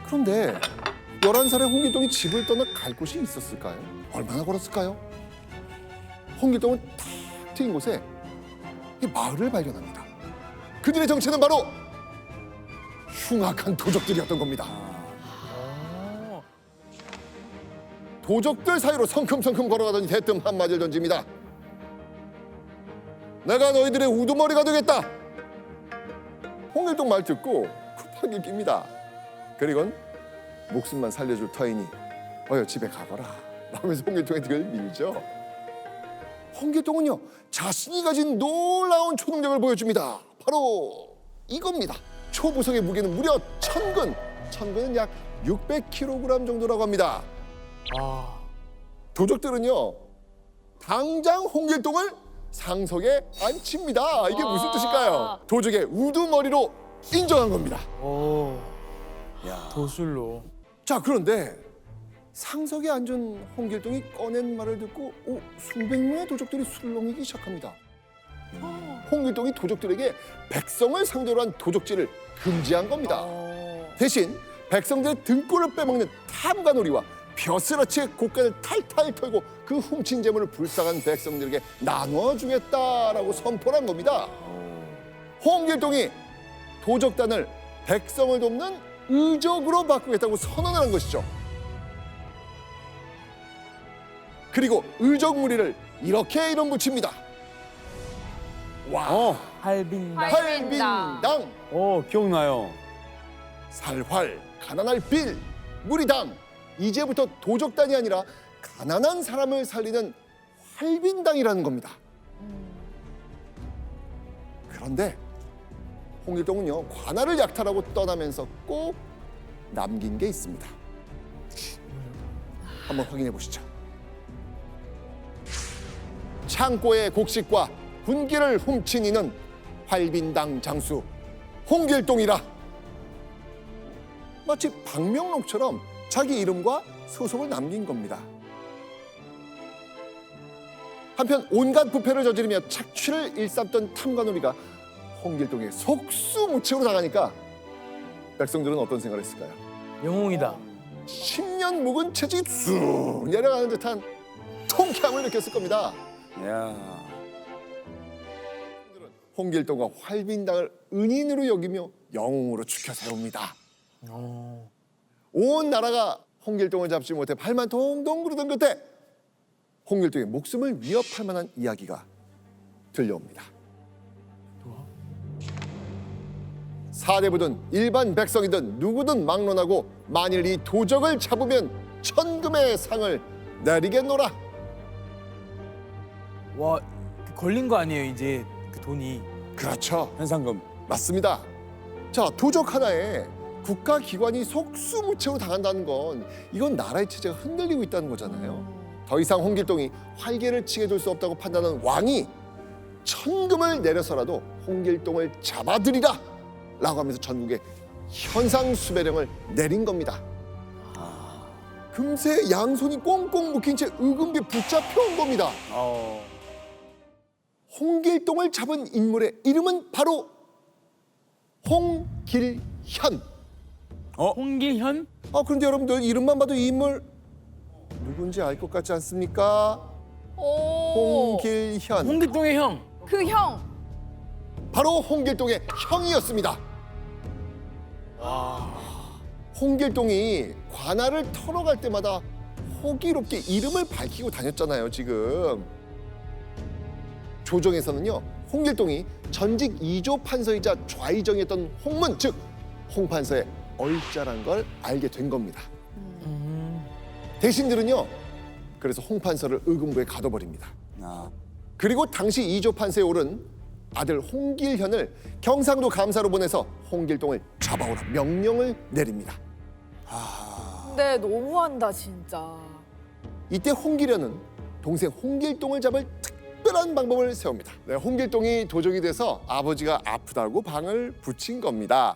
그런데 11살의 홍길동이 집을 떠나 갈 곳이 있었을까요? 얼마나 걸었을까요? 홍길동은 탁 트인 곳에 이 마을을 발견합니다. 그들의 정체는 바로 흉악한 도적들이었던 겁니다. 도적들 사이로 성큼성큼 걸어가더니 대뜸 한마디를 던집니다. 내가 너희들의 우두머리가 되겠다. 홍길동 말 듣고 급하게 낍니다. 그리곤 목숨만 살려줄 터이니 어여 집에 가거라 라면서 홍길동의 등을 밀죠. 홍길동은요 자신이 가진 놀라운 초능력을 보여줍니다. 바로 이겁니다. 초부석의 무게는 무려 1000근. 1000근은 약 600kg 정도라고 합니다. 도적들은요 당장 홍길동을 상석에 앉힙니다. 이게 무슨 뜻일까요? 도적의 우두머리로 인정한 겁니다. 오, 도술로. 자, 그런데 상석에 앉은 홍길동이 꺼낸 말을 듣고 수백 명의 도적들이 술렁이기 시작합니다. 홍길동이 도적들에게 백성을 상대로 한 도적질을 금지한 겁니다. 대신 백성들의 등골을 빼먹는 탐관오리와 벼슬아치의 곡간을 탈탈 털고 그 훔친 재물을 불쌍한 백성들에게 나눠주겠다라고 선포를 한 겁니다. 홍길동이 도적단을 백성을 돕는 의적으로 바꾸겠다고 선언을 한 것이죠. 그리고 의적 무리를 이렇게 이름 붙입니다. 와, 할빈당. 할빈당, 기억나요. 살활, 가난할 빌, 무리당. 이제부터 도적단이 아니라 가난한 사람을 살리는 활빈당이라는 겁니다. 그런데 홍길동은요 관할을 약탈하고 떠나면서 꼭 남긴 게 있습니다. 한번 확인해 보시죠. 창고의 곡식과 군기를 훔친 이는 활빈당 장수 홍길동이라. 마치 방명록처럼 자기 이름과 소속을 남긴 겁니다. 한편 온갖 부패를 저지르며 착취를 일삼던 탐관오리가 홍길동의 속수무책으로 당하니까 백성들은 어떤 생각을 했을까요? 영웅이다. 10년 묵은 채찍이 쑥 내려가는 듯한 통쾌함을 느꼈을 겁니다. 야. 홍길동과 활빈당을 은인으로 여기며 영웅으로 추켜 세웁니다. 온 나라가 홍길동을 잡지 못해 발만 동동 구르던 그때 홍길동의 목숨을 위협할 만한 이야기가 들려옵니다. 사대부든 일반 백성이든 누구든 막론하고 만일 이 도적을 잡으면 천금의 상을 내리겠노라. 와, 걸린 거 아니에요 이제 그 돈이. 그렇죠. 현상금. 맞습니다. 자, 도적 하나에 국가기관이 속수무책으로 당한다는 건 이건 나라의 체제가 흔들리고 있다는 거잖아요. 더 이상 홍길동이 활개를 치게 둘 수 없다고 판단한 왕이 천금을 내려서라도 홍길동을 잡아들이라 라고 하면서 전국에 현상수배령을 내린 겁니다. 금세 양손이 꽁꽁 묶인 채 의금부에 붙잡혀온 겁니다. 홍길동을 잡은 인물의 이름은 바로 홍길현. 홍길현? 그런데 여러분들 이름만 봐도 이 인물 누군지 알 것 같지 않습니까? 홍길현. 홍길동의 형. 그 형. 바로 홍길동의 형이었습니다. 홍길동이 관할을 털어갈 때마다 호기롭게 이름을 밝히고 다녔잖아요. 지금 조정에서는요 홍길동이 전직 2조 판서이자 좌의정이었던 홍문 즉 홍판서의 얼자란 걸 알게 된 겁니다. 대신들은요 그래서 홍판서를 의금부에 가둬버립니다. 그리고 당시 2조 판서에 오른 아들 홍길현을 경상도 감사로 보내서 홍길동을 잡아오라 명령을 내립니다. 근데 너무한다 진짜. 이때 홍길현은 동생 홍길동을 잡을 특별한 방법을 세웁니다. 홍길동이 도적이 돼서 아버지가 아프다고 방을 붙인 겁니다.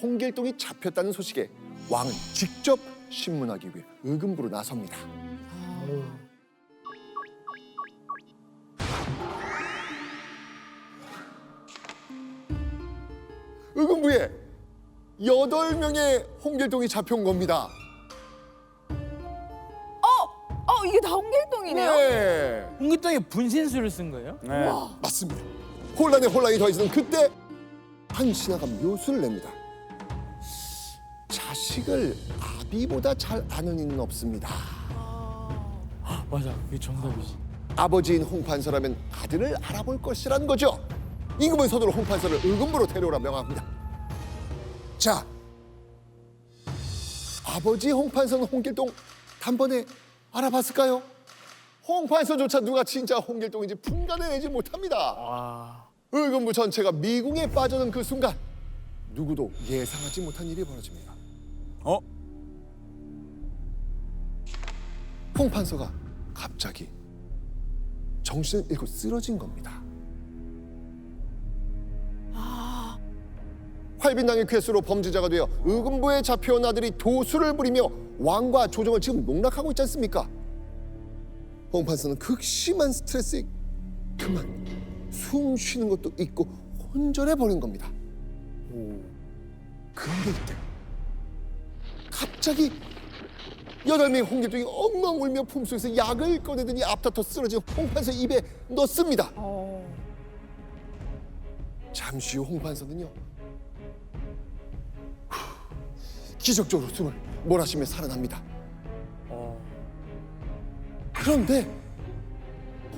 홍길동이 잡혔다는 소식에 왕은 직접 신문하기 위해 의금부로 나섭니다. 의금부에 8명의 홍길동이 잡혀온 겁니다. 이게 다 홍길동이네요? 네, 홍길동이 분신술을 쓴 거예요? 네. 맞습니다. 혼란에 혼란이 더해지는 그때 한 신하가 묘수를 냅니다. 자식을 아비보다 잘 아는 이는 없습니다. 맞아, 그게 정답이지. 아버지인 홍판서라면 아들을 알아볼 것이라는 거죠. 임금은 서두로 홍판서를 의금부로 데려오라 명합니다. 자, 아버지 홍판서는 홍길동 단번에 알아봤을까요? 홍판서조차 누가 진짜 홍길동인지 분간해내지 못합니다. 와, 의금부 전체가 미궁에 빠져든 그 순간 누구도 예상하지 못한 일이 벌어집니다. 어? 홍판서가 갑자기 정신을 잃고 쓰러진 겁니다. 활빈당의 괴수로 범죄자가 되어 의금부에 잡혀온 아들이 도수를 부리며 왕과 조정을 지금 농락하고 있지 않습니까? 홍판서는 극심한 스트레스에 그만 숨 쉬는 것도 잊고 혼절해 버린 겁니다. 그런데 이때 갑자기 8명의 홍길동이 엉엉 울며 품속에서 약을 꺼내더니 앞다퉈 쓰러진 홍판서 입에 넣습니다. 잠시 후 홍판서는요, 기적적으로 숨을 몰아쉬며 살아납니다. 그런데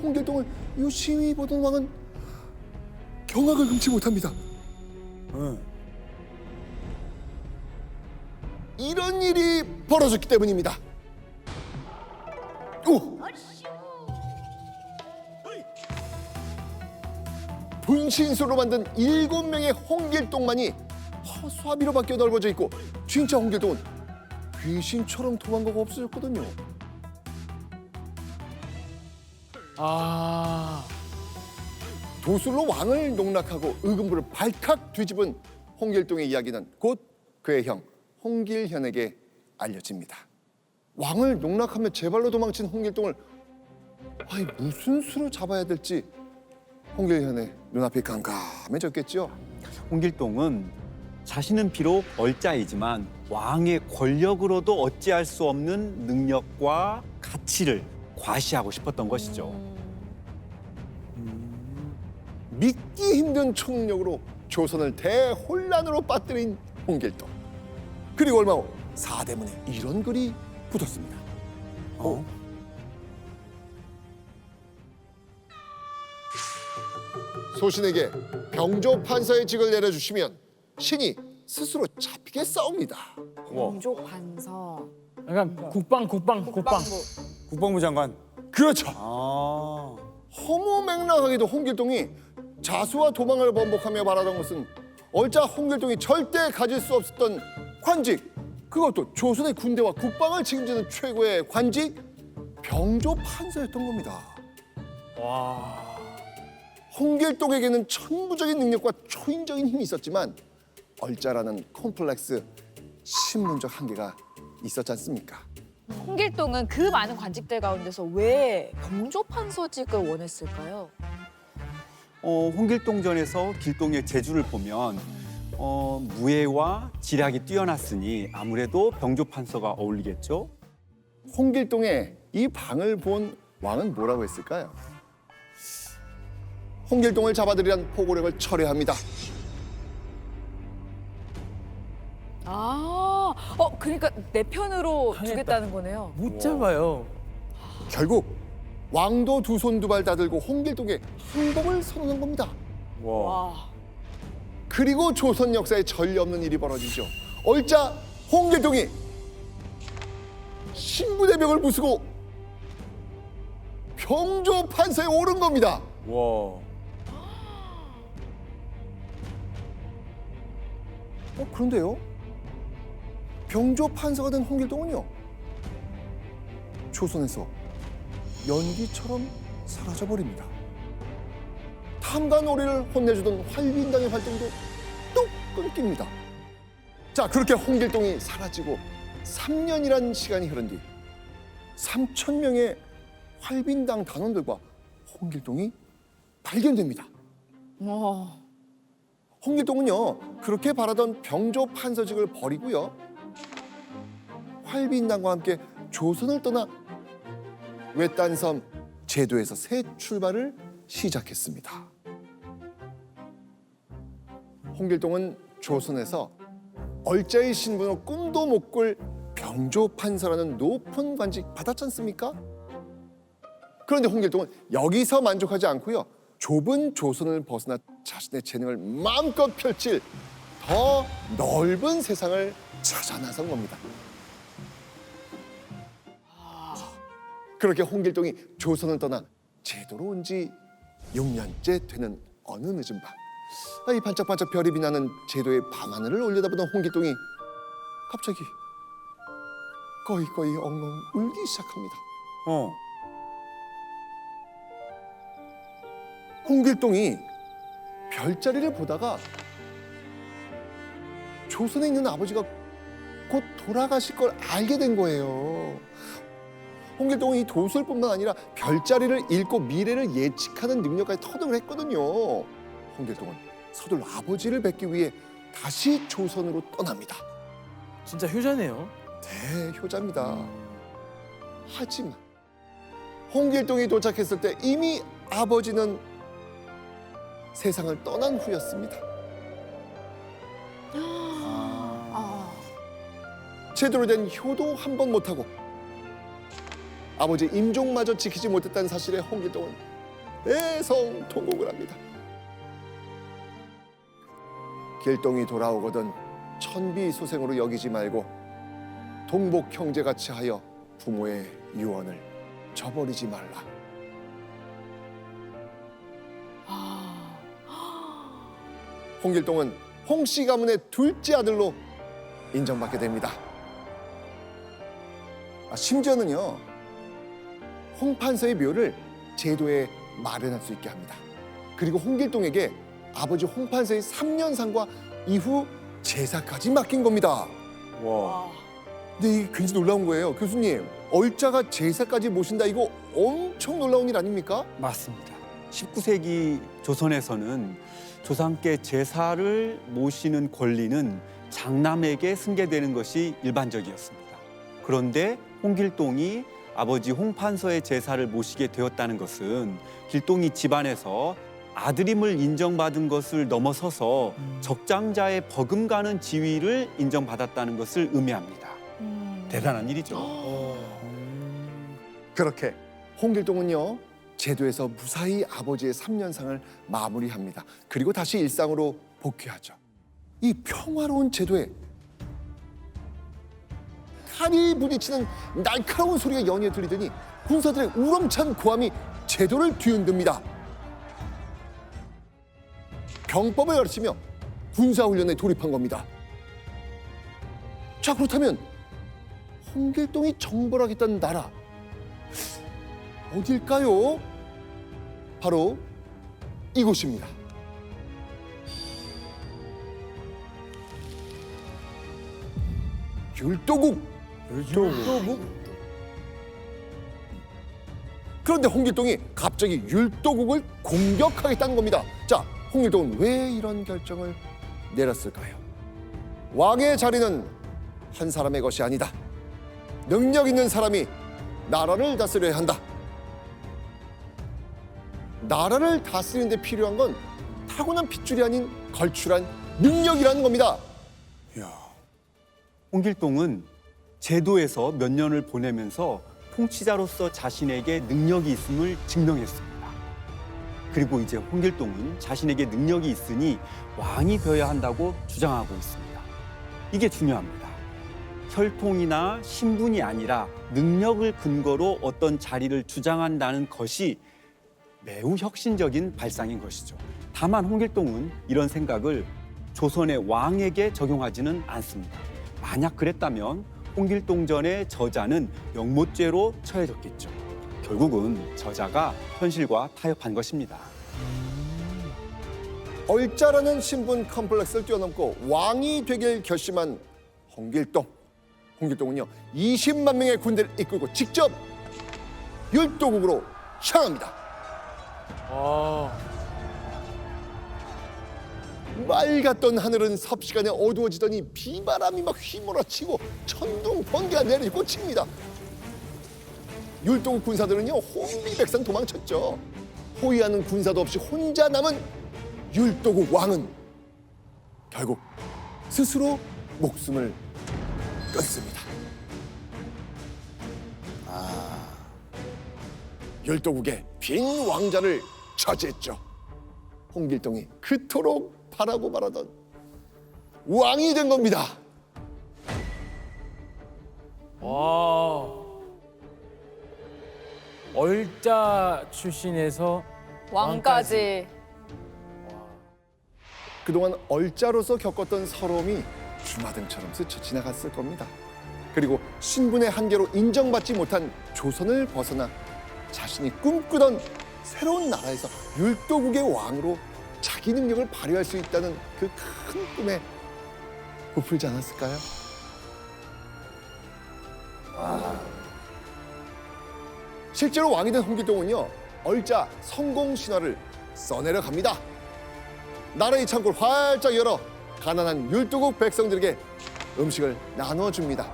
홍길동을 유심히 보던 왕은 경악을 금치 못합니다. 응. 이런 일이 벌어졌기 때문입니다. 오! 분신술로 만든 7명의 홍길동만이 허수아비로 바뀌어 넓어져 있고 진짜 홍길동은 귀신처럼 도망가고 없어졌거든요. 아, 도술로 왕을 농락하고 의금부를 발칵 뒤집은 홍길동의 이야기는 곧 그의 형 홍길현에게 알려집니다. 왕을 농락하며 제발로 도망친 홍길동을 무슨 수로 잡아야 될지 홍길현의 눈앞이 깜깜해졌겠죠. 홍길동은 자신은 비록 얼짜이지만 왕의 권력으로도 어찌할 수 없는 능력과 가치를 과시하고 싶었던 것이죠. 믿기 힘든 총력으로 조선을 대혼란으로 빠뜨린 홍길동. 그리고 얼마 후 사대문에 이런 글이 붙었습니다. 소신에게 병조 판서의 직을 내려주시면 신이 스스로 잡히겠사옵니다. 공조 반서. 약간 국방부. 국방부 장관. 그렇죠. 아. 허무맹랑하게도 홍길동이 자수와 도망을 번복하며 바라던 것은 얼짜 홍길동이 절대 가질 수 없었던 관직, 그것도 조선의 군대와 국방을 책임지는 최고의 관직, 병조 판서였던 겁니다. 와, 홍길동에게는 천부적인 능력과 초인적인 힘이 있었지만 얼짜라는 콤플렉스, 신분적 한계가 있었지 않습니까? 홍길동은 그 많은 관직들 가운데서 왜 병조판서직을 원했을까요? 홍길동전에서 길동의 재주를 보면 무예와 지략이 뛰어났으니 아무래도 병조판서가 어울리겠죠. 홍길동의 이 방을 본 왕은 뭐라고 했을까요? 홍길동을 잡아들이란 포고령을 철회합니다. 그러니까 내 편으로 당했다. 두겠다는 거네요. 못 잡아요. 결국 왕도 두 손 두 발 다 들고 홍길동의 항복을 선언한 겁니다. 와. 와. 그리고 조선 역사에 전례 없는 일이 벌어지죠. 얼짜 홍길동이 신부대벽을 부수고 병조 판서에 오른 겁니다. 와. 그런데요, 병조 판서가 된 홍길동은요, 조선에서 연기처럼 사라져 버립니다. 탐관오리를 혼내주던 활빈당의 활동도 뚝 끊깁니다. 자, 그렇게 홍길동이 사라지고 3년이란 시간이 흐른 뒤 3,000명의 활빈당 단원들과 홍길동이 발견됩니다. 홍길동은요 그렇게 바라던 병조 판서직을 버리고요 활비인당과 함께 조선을 떠나 외딴 섬 제도에서 새 출발을 시작했습니다. 홍길동은 조선에서 얼짜의 신분으로 꿈도 못 꿀 병조 판서라는 높은 관직 받았지 않습니까? 그런데 홍길동은 여기서 만족하지 않고요 좁은 조선을 벗어나 자신의 재능을 마음껏 펼칠 더 넓은 세상을 찾아 나선 겁니다. 그렇게 홍길동이 조선을 떠나 제도로 온 지 6년째 되는 어느 늦은 밤, 이 반짝반짝 별이 빛나는 제도의 밤하늘을 올려다보던 홍길동이 갑자기 거의 엉엉 울기 시작합니다. 어. 홍길동이 별자리를 보다가 조선에 있는 아버지가 곧 돌아가실 걸 알게 된 거예요. 홍길동은 이 도술뿐만 아니라 별자리를 읽고 미래를 예측하는 능력까지 터득을 했거든요. 홍길동은 서둘러 아버지를 뵙기 위해 다시 조선으로 떠납니다. 진짜 효자네요. 대효자입니다. 하지만 홍길동이 도착했을 때 이미 아버지는 세상을 떠난 후였습니다. 제대로 된 효도 한 번 못하고 아버지 임종마저 지키지 못했다는 사실에 홍길동은 대성통곡을 합니다. 길동이 돌아오거든 천비소생으로 여기지 말고 동복 형제같이 하여 부모의 유언을 저버리지 말라. 홍길동은 홍씨 가문의 둘째 아들로 인정받게 됩니다. 심지어는요 홍판서의 묘를 제도에 마련할 수 있게 합니다. 그리고 홍길동에게 아버지 홍판서의 3년상과 이후 제사까지 맡긴 겁니다. 와. 근데 이게 굉장히 놀라운 거예요. 교수님, 얼짜가 제사까지 모신다 이거 엄청 놀라운 일 아닙니까? 맞습니다. 19세기 조선에서는 조상께 제사를 모시는 권리는 장남에게 승계되는 것이 일반적이었습니다. 그런데 홍길동이 아버지 홍판서의 제사를 모시게 되었다는 것은 길동이 집안에서 아들임을 인정받은 것을 넘어서서 적장자의 버금가는 지위를 인정받았다는 것을 의미합니다. 대단한 일이죠. 그렇게 홍길동은요 제도에서 무사히 아버지의 3년상을 마무리합니다. 그리고 다시 일상으로 복귀하죠. 이 평화로운 제도에 칼이 부딪히는 날카로운 소리가 연이어 들리더니 군사들의 우렁찬 고함이 제도를 뒤흔듭니다. 병법을 가르치며 군사훈련에 돌입한 겁니다. 자, 그렇다면 홍길동이 정벌하겠다는 나라 어딜까요? 바로 이곳입니다. 율도국. 그런데 홍길동이 갑자기 율도국을 공격하겠다는 겁니다. 자, 홍길동은 왜 이런 결정을 내렸을까요? 왕의 자리는 한 사람의 것이 아니다. 능력 있는 사람이 나라를 다스려야 한다. 나라를 다스리는 데 필요한 건 타고난 핏줄이 아닌 걸출한 능력이라는 겁니다. 홍길동은 제도에서 몇 년을 보내면서 통치자로서 자신에게 능력이 있음을 증명했습니다. 그리고 이제 홍길동은 자신에게 능력이 있으니 왕이 되어야 한다고 주장하고 있습니다. 이게 중요합니다. 혈통이나 신분이 아니라 능력을 근거로 어떤 자리를 주장한다는 것이 매우 혁신적인 발상인 것이죠. 다만 홍길동은 이런 생각을 조선의 왕에게 적용하지는 않습니다. 만약 그랬다면 홍길동전의 저자는 영모죄로 처해졌겠죠. 결국은 저자가 현실과 타협한 것입니다. 얼짜라는 신분 컴플렉스를 뛰어넘고 왕이 되길 결심한 홍길동. 홍길동은요 20만 명의 군대를 이끌고 직접 율도국으로 향합니다. 맑았던 하늘은 섭시간에 어두워지더니 비바람이 막 휘몰아치고 천둥 번개가 내리꽂힙니다. 율도국 군사들은요 혼비백산 도망쳤죠. 호위하는 군사도 없이 혼자 남은 율도국 왕은 결국 스스로 목숨을 끊습니다. 율도국의 빈 왕자를 차지했죠. 홍길동이 그토록 바라고 말하던 왕이 된 겁니다. 와. 얼자 출신에서 왕까지. 그동안 얼자로서 겪었던 서러움이 주마등처럼 스쳐 지나갔을 겁니다. 그리고 신분의 한계로 인정받지 못한 조선을 벗어나 자신이 꿈꾸던 새로운 나라에서 율도국의 왕으로 자기 능력을 발휘할 수 있다는 그 큰 꿈에 부풀지 않았을까요? 실제로 왕이 된 홍길동은요 얼자 성공 신화를 써내려 갑니다. 나라의 창고를 활짝 열어 가난한 율도국 백성들에게 음식을 나눠줍니다.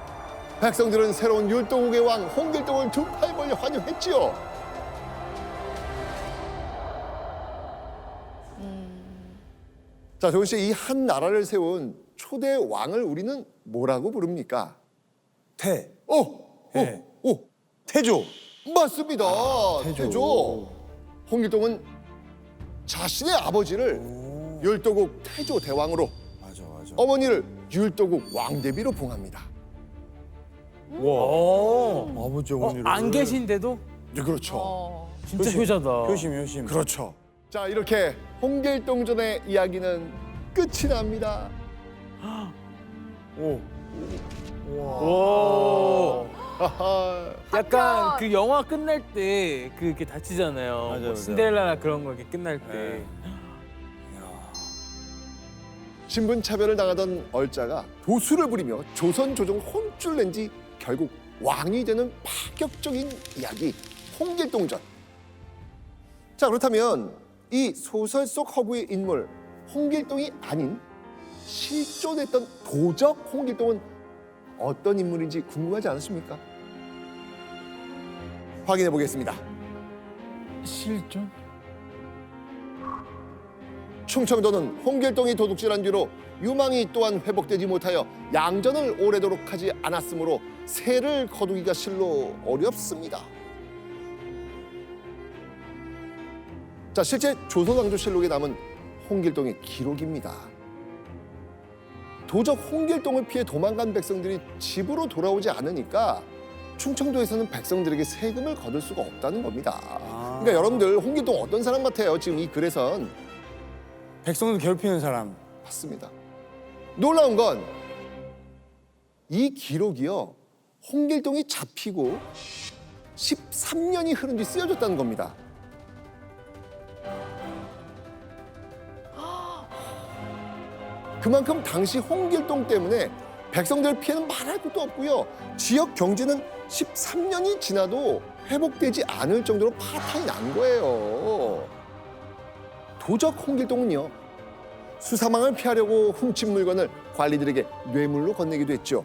백성들은 새로운 율도국의 왕 홍길동을 두 팔 벌려 환영했지요. 자, 조은 씨, 이 한 나라를 세운 초대 왕을 우리는 뭐라고 부릅니까? 태. 예. 오, 태조. 맞습니다. 태조. 태조. 홍길동은 자신의 아버지를 율도국 태조 대왕으로, 맞아. 어머니를 율도국 왕대비로 봉합니다. 와. 아버지 어머니를. 안 계신데도 네, 그렇죠. 진짜 효심. 효자다. 효심. 그렇죠. 자, 이렇게 홍길동전의 이야기는 끝이 납니다. 오. 와. 하하. 약간 한편. 그 영화 끝날 때 그 이렇게 다치잖아요. 맞아, 뭐 맞아. 신데렐라나 그런 거 이렇게 끝날 때. 네. 신분 차별을 당하던 얼자가 도수를 부리며 조선 조정 혼쭐 낸 지 결국 왕이 되는 파격적인 이야기 홍길동전. 자, 그렇다면 이 소설 속 허구의 인물 홍길동이 아닌 실존했던 도적 홍길동은 어떤 인물인지 궁금하지 않으십니까? 확인해 보겠습니다. 실존? 충청도는 홍길동이 도둑질한 뒤로 유망이 또한 회복되지 못하여 양전을 오래도록 하지 않았으므로 세를 거두기가 실로 어렵습니다. 자, 실제 조선왕조실록에 남은 홍길동의 기록입니다. 도적 홍길동을 피해 도망간 백성들이 집으로 돌아오지 않으니까 충청도에서는 백성들에게 세금을 거둘 수가 없다는 겁니다. 그러니까 여러분들 홍길동 어떤 사람 같아요? 지금 이 글에선 백성들 괴롭히는 사람. 맞습니다. 놀라운 건 이 기록이요 홍길동이 잡히고 13년이 흐른 뒤 쓰여졌다는 겁니다. 그만큼 당시 홍길동 때문에 백성들 피해는 말할 것도 없고요. 지역 경제는 13년이 지나도 회복되지 않을 정도로 파탄이 난 거예요. 도적 홍길동은요. 수사망을 피하려고 훔친 물건을 관리들에게 뇌물로 건네기도 했죠.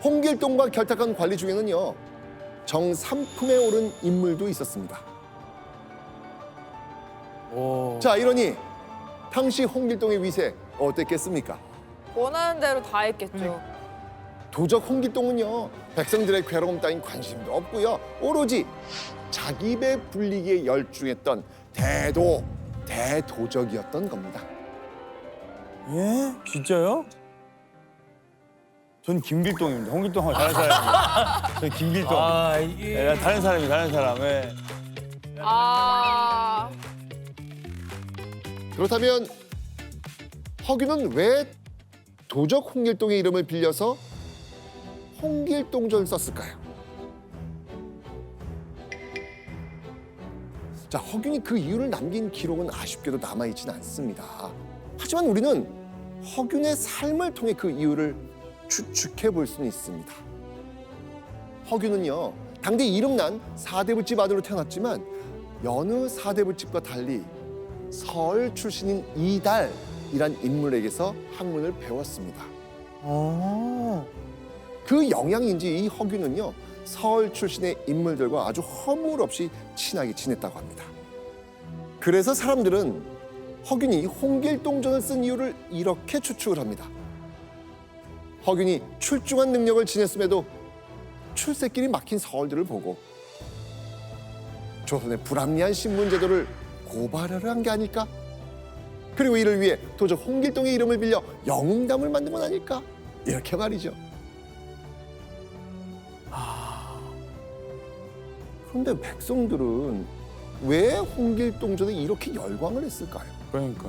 홍길동과 결탁한 관리 중에는요. 정삼품에 오른 인물도 있었습니다. 오. 자, 이러니 당시 홍길동의 위세 어땠겠습니까? 원하는 대로 다 했겠죠. 도적 홍길동은요 백성들의 괴로움 따윈 관심도 없고요 오로지 자기 배 불리기에 열중했던 대도적이었던 겁니다. 예? 진짜요? 전 김길동입니다. 홍길동하고 다른 사람입니다. 전 김길동. 아, 이게 예, 다른 사람. 예. 아, 그렇다면 허균은 왜 도적 홍길동의 이름을 빌려서 홍길동전을 썼을까요? 자, 허균이 그 이유를 남긴 기록은 아쉽게도 남아있진 않습니다. 하지만 우리는 허균의 삶을 통해 그 이유를 추측해 볼 수는 있습니다. 허균은요, 당대 이름난 사대부집 아들로 태어났지만 여느 사대부집과 달리 서울 출신인 이달, 이란 인물에게서 학문을 배웠습니다. 어. 그 영향인지 이 허균은요, 서울 출신의 인물들과 아주 허물없이 친하게 지냈다고 합니다. 그래서 사람들은 허균이 홍길동전을 쓴 이유를 이렇게 추측을 합니다. 허균이 출중한 능력을 지녔음에도 출세길이 막힌 서울들을 보고 조선의 불합리한 신분 제도를 고발하려 한 게 아닐까? 그리고 이를 위해 도적 홍길동의 이름을 빌려 영웅담을 만든 건 아닐까? 이렇게 말이죠. 그런데 백성들은 왜 홍길동전에 이렇게 열광을 했을까요? 그러니까.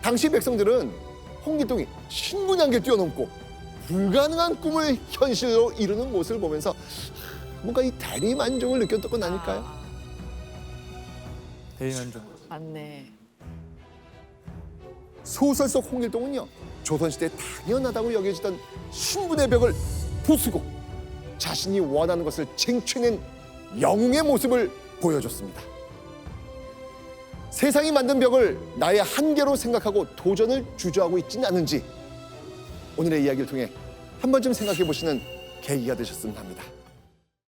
당시 백성들은 홍길동이 신분양계를 뛰어넘고 불가능한 꿈을 현실로 이루는 모습을 보면서 뭔가 이 대리만족을 느꼈던 건 아닐까요? 대인한종. 맞네. 소설 속 홍길동은요, 조선시대에 당연하다고 여겨지던 신분의 벽을 부수고 자신이 원하는 것을 쟁취해낸 영웅의 모습을 보여줬습니다. 세상이 만든 벽을 나의 한계로 생각하고 도전을 주저하고 있지는 않은지 오늘의 이야기를 통해 한 번쯤 생각해 보시는 계기가 되셨으면 합니다.